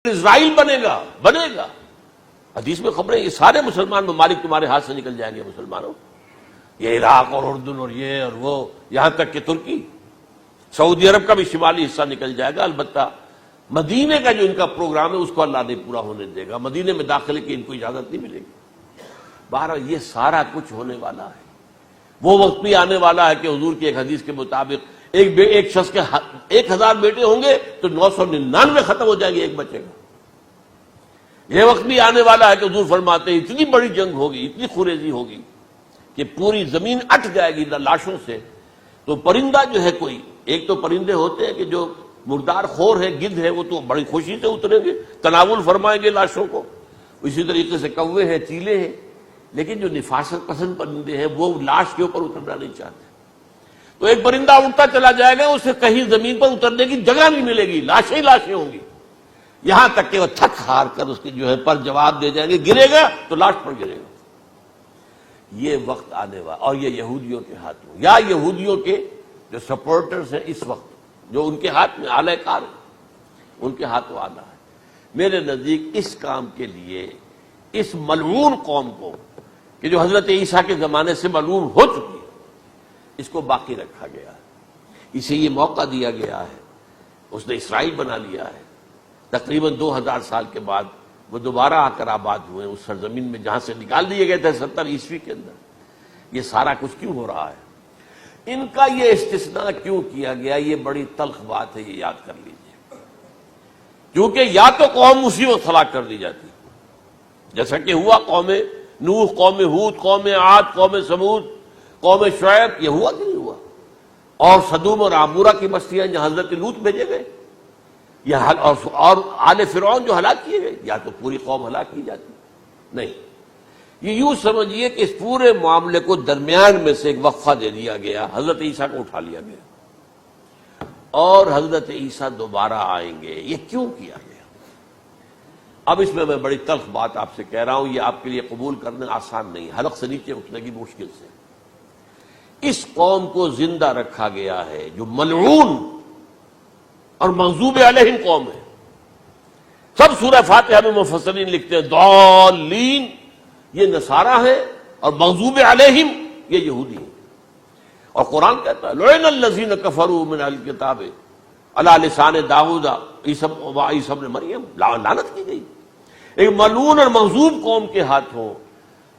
اسرائیل بنے گا حدیث میں خبریں، یہ سارے مسلمان ممالک تمہارے ہاتھ سے نکل جائیں گے مسلمانوں، یہ عراق اور اردن اور یہ اور وہ، یہاں تک کہ ترکی، سعودی عرب کا بھی شمالی حصہ نکل جائے گا۔ البتہ مدینے کا جو ان کا پروگرام ہے اس کو اللہ نہیں پورا ہونے دے گا، مدینے میں داخلے کی ان کو اجازت نہیں ملے گی۔ بہرحال یہ سارا کچھ ہونے والا ہے۔ وہ وقت بھی آنے والا ہے کہ حضور کی ایک حدیث کے مطابق ایک شخص کے 1000 بیٹے ہوں گے تو 999 ختم ہو جائیں گے، ایک بچے گا۔ یہ وقت بھی آنے والا ہے کہ حضور فرماتے ہیں اتنی بڑی جنگ ہوگی، اتنی خوریزی ہوگی کہ پوری زمین اٹ جائے گی لاشوں سے۔ تو پرندہ جو ہے کوئی، ایک تو پرندے ہوتے ہیں کہ جو مردار خور ہے، گدھ ہے، وہ تو بڑی خوشی سے اتریں گے، تناول فرمائیں گے لاشوں کو۔ اسی طریقے سے کوے ہیں، چیلے ہیں، لیکن جو نفاست پسند پرندے ہیں وہ لاش کے اوپر اترنا نہیں چاہتے۔ تو ایک پرندہ اڑتا چلا جائے گا، اسے کہیں زمین پر اترنے کی جگہ نہیں ملے گی، لاشیں ہی لاشیں ہوں گی، یہاں تک کہ وہ تھک ہار کر اس کی جو ہے پر جواب دے جائیں گے، گرے گا تو لاش پر گرے گا۔ یہ وقت آنے والا، اور یہ یہودیوں کے ہاتھوں، یا یہودیوں کے جو سپورٹرز ہیں اس وقت، جو ان کے ہاتھ میں آلہ کار ہیں، ان کے ہاتھوں آنا ہے۔ میرے نزدیک اس کام کے لیے اس ملعون قوم کو، کہ جو حضرت عیسیٰ کے زمانے سے ملعون ہو چکی ہے، اس کو باقی رکھا گیا ہے، اسے یہ موقع دیا گیا ہے، اس نے اسرائیل بنا لیا ہے۔ تقریباً 2000 سال کے بعد وہ دوبارہ آ کر آباد ہوئے اس سرزمین میں جہاں سے نکال دیے گئے تھے 70 عیسوی کے اندر۔ یہ سارا کچھ کیوں ہو رہا ہے؟ ان کا یہ استثناء کیوں کیا گیا؟ یہ بڑی تلخ بات ہے، یہ یاد کر لیجیے۔ کیونکہ یا تو قوم اسی وقت ہلاک کر دی جاتی، جیسا کہ ہوا قوم نوح، قوم ہود، قوم عاد، قوم ثمود، قوم شعیب، یہ ہوا کہ نہیں ہوا؟ اور سدوم اور عمورہ کی بستیاں جہاں حضرت لوط بھیجے گئے، اور آل فرعون جو ہلاک کیے گئے، یا تو پوری قوم ہلاک کی جاتی؟ نہیں، یہ یوں سمجھیے کہ اس پورے معاملے کو درمیان میں سے ایک وقفہ دے دیا گیا، حضرت عیسیٰ کو اٹھا لیا گیا، اور حضرت عیسیٰ دوبارہ آئیں گے۔ یہ کیوں کیا گیا؟ اب اس میں بڑی تلخ بات آپ سے کہہ رہا ہوں، یہ آپ کے لیے قبول کرنا آسان نہیں، حلق سے نیچے اٹھنے کی مشکل سے۔ اس قوم کو زندہ رکھا گیا ہے جو ملعون اور مغضوب علیہم قوم ہے۔ سب سورہ فاتحہ میں مفسرین لکھتے ہیں ضالین، یہ نصارہ ہیں، اور مغضوب علیہم یہ یہودی ہیں۔ اور قرآن کہتا ہے لعن الذین کفروا من اہل الکتاب علی لسان داؤد وعیسی ابن مریم، لعنت کی گئی ایک ملعون اور مغضوب قوم کے ہاتھوں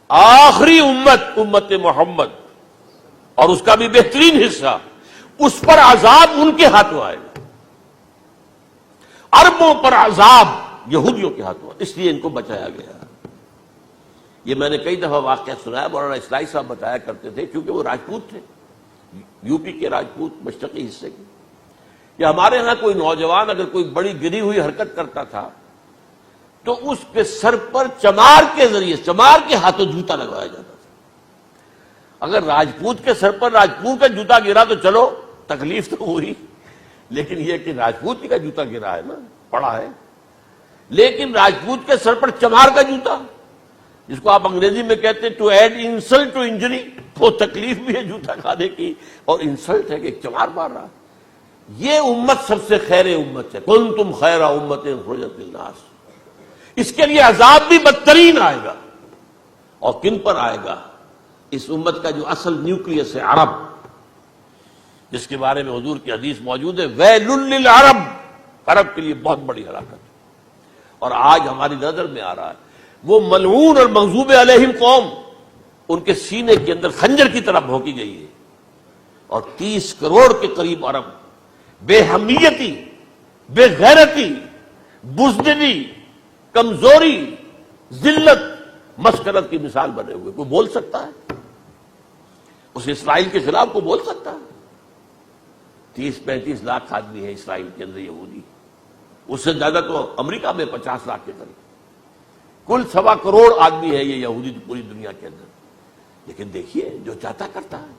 آخری امت محمد، اور اس کا بھی بہترین حصہ، اس پر عذاب ان کے ہاتھوں آئے گا۔ عربوں پر عذاب یہودیوں کے ہاتھوں، اس لیے ان کو بچایا گیا۔ یہ میں نے کئی دفعہ واقعہ سنایا، مولانا اسلائی صاحب بتایا کرتے تھے، کیونکہ وہ راجپوت تھے، یو پی کے راجپوت، مشرقی حصے کے، کہ ہمارے ہاں کوئی نوجوان اگر کوئی بڑی گری ہوئی حرکت کرتا تھا تو اس کے سر پر چمار کے ذریعے، چمار کے ہاتھوں جوتا لگوایا جاتا تھا۔ اگر راجپوت کے سر پر راجپوت کا جوتا گرا تو چلو تکلیف تو ہوئی، لیکن یہ کہ راجپوت کا جوتا گرا ہے نا، پڑا ہے، لیکن راجپوت کے سر پر چمار کا جوتا، جس کو آپ انگریزی میں کہتے ہیں to add insult to injury, تو تکلیف بھی ہے جوتا کھانے کی، اور انسلٹ ہے کہ ایک چمار مار رہا۔ یہ امت سب سے خیر امت ہے، کنتم خیر امت اخرجت للناس۔ اس کے لیے عذاب بھی بدترین آئے گا، اور کن پر آئے گا؟ اس امت کا جو اصل نیوکلیس ہے، عرب، جس کے بارے میں حضور کی حدیث موجود ہے ویل للعرب، عرب کے لیے بہت بڑی ہلاکت ہے۔ اور آج ہماری نظر میں آ رہا ہے وہ ملعون اور مغضوب علیہم قوم، ان کے سینے کے اندر خنجر کی طرح بھونکی گئی ہے، اور 30 کروڑ کے قریب عرب بے حمیتی، بے غیرتی، بزدلی، کمزوری، ذلت، مسکرت کی مثال بنے ہوئے۔ کوئی بول سکتا ہے اس اسرائیل کے خلاف؟ کو بول سکتا ہے؟ 30-35 لاکھ آدمی ہے اسرائیل کے اندر یہودی، اس سے زیادہ تو امریکہ میں 50 لاکھ کے قریب، کل 1.25 کروڑ آدمی ہے یہ یہودی پوری دنیا کے اندر۔ لیکن دیکھیے جو چاہتا کرتا ہے،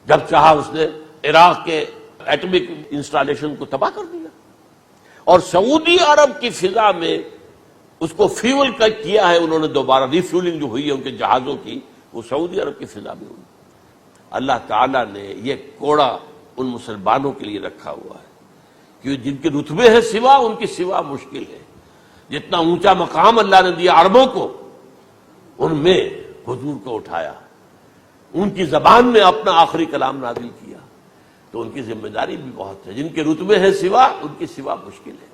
جب چاہا اس نے عراق کے ایٹمک انسٹالیشن کو تباہ کر دیا، اور سعودی عرب کی فضا میں اس کو فیول کیا ہے انہوں نے، دوبارہ ریفیولنگ جو ہوئی ہے ان کے جہازوں کی، وہ سعودی عرب کی فضا میں ہوئی۔ اللہ تعالیٰ نے یہ کوڑا ان مسلمانوں کے لیے رکھا ہوا ہے کہ جن کے رتبے ہیں سوا، ان کی سوا مشکل ہے۔ جتنا اونچا مقام اللہ نے دیا عربوں کو، ان میں حضور کو اٹھایا، ان کی زبان میں اپنا آخری کلام نازل کیا، تو ان کی ذمہ داری بھی بہت ہے۔ جن کے رتبے ہیں سوا، ان کی سوا مشکل ہے۔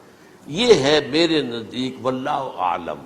یہ ہے میرے نزدیک واللہ اعلم